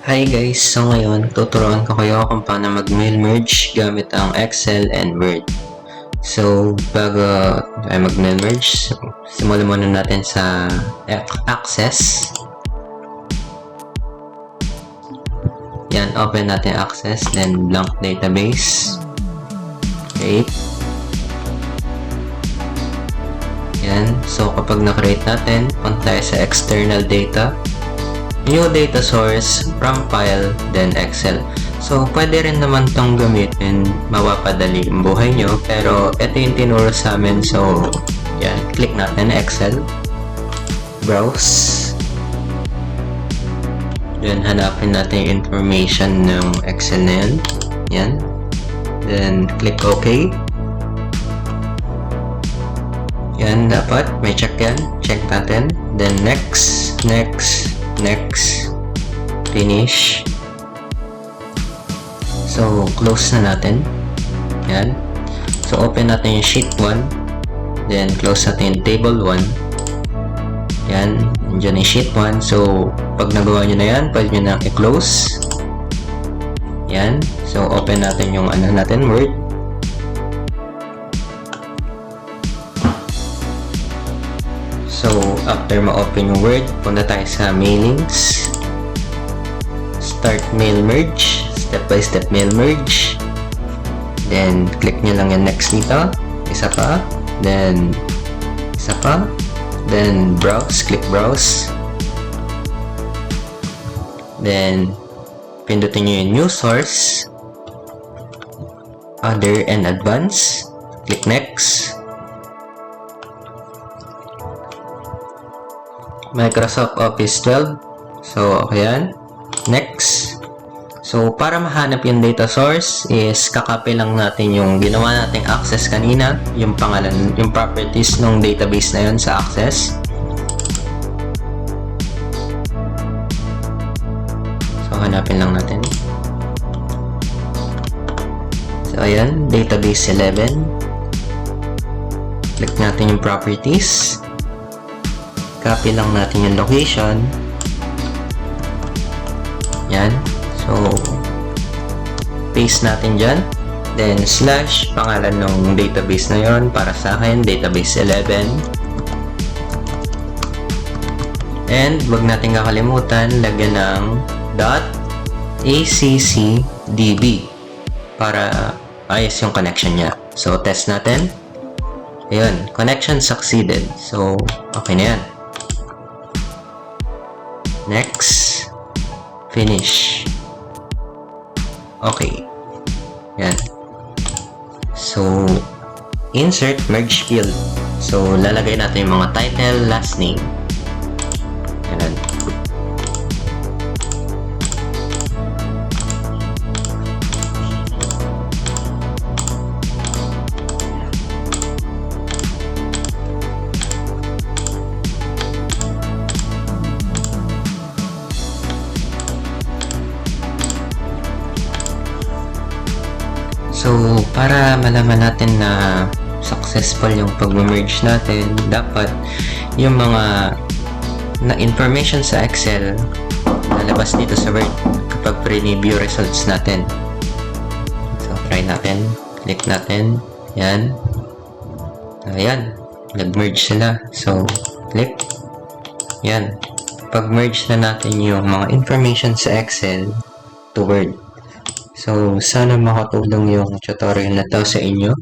Hi guys! So ngayon, tuturuan ko kayo kung paano mag-mail merge gamit ang Excel and Word. So, bago tayo mag-mail merge, simulan muna natin sa Access. Yan, open natin Access, then blank database. Create. Yan, so kapag na-create natin, punta tayo sa external data. New data source from file, then Excel. So, pwede rin naman tong gamitin, mapapadali ang buhay nyo, pero ito yung tinuro sa amin. So, yan, click natin Excel, browse, then hanapin natin yung information ng Excel na yan, yan, then click OK. Yan, dapat may check yan, check natin, then next, finish. So, close na natin. Yan. So, open natin yung sheet 1. Then, close natin yung table 1. Yan. Nandiyan yung sheet 1. So, pag nagawa nyo na yan, pwede nyo na i-close. Yan. So, open natin yung natin, Word. So, after ma-open yung Word, punta tayo sa mailings. Start mail merge. Step by step mail merge. Then, click nyo lang yung next dito. Isa pa. Then, isa pa. Then, browse. Click browse. Then, pindutin nyo yung new source. Other and advanced. Click next. Microsoft Office 12. So, okay yan. Next. So, para mahanap yung data source is kakopy lang natin yung ginawa nating access kanina, yung pangalan, yung properties ng database na yun sa access. So, hanapin lang natin. So, ayan. Database 11. Click natin yung properties. Copy lang natin yung location. Yan. So, paste natin dyan. Then, slash, pangalan ng database na yon para sa akin, database 11. And, wag natin kakalimutan, lagyan ng .accdb para ayos yung connection niya. So, test natin. Ayun, connection succeeded. So, okay na yan. Next, finish. Okay. Yan. So, insert merge field. So, lalagay natin yung mga title, last name. Yan. So, para malaman natin na successful yung pag-merge natin, dapat yung mga na information sa Excel lalabas dito sa Word kapag pre-review results natin. So, try natin. Click natin. Yan. Ayan. Nag-merge sila. So, click. Yan. Pag-merge na natin yung mga information sa Excel to Word. So, sana makatulong yung tutorial na to sa inyo.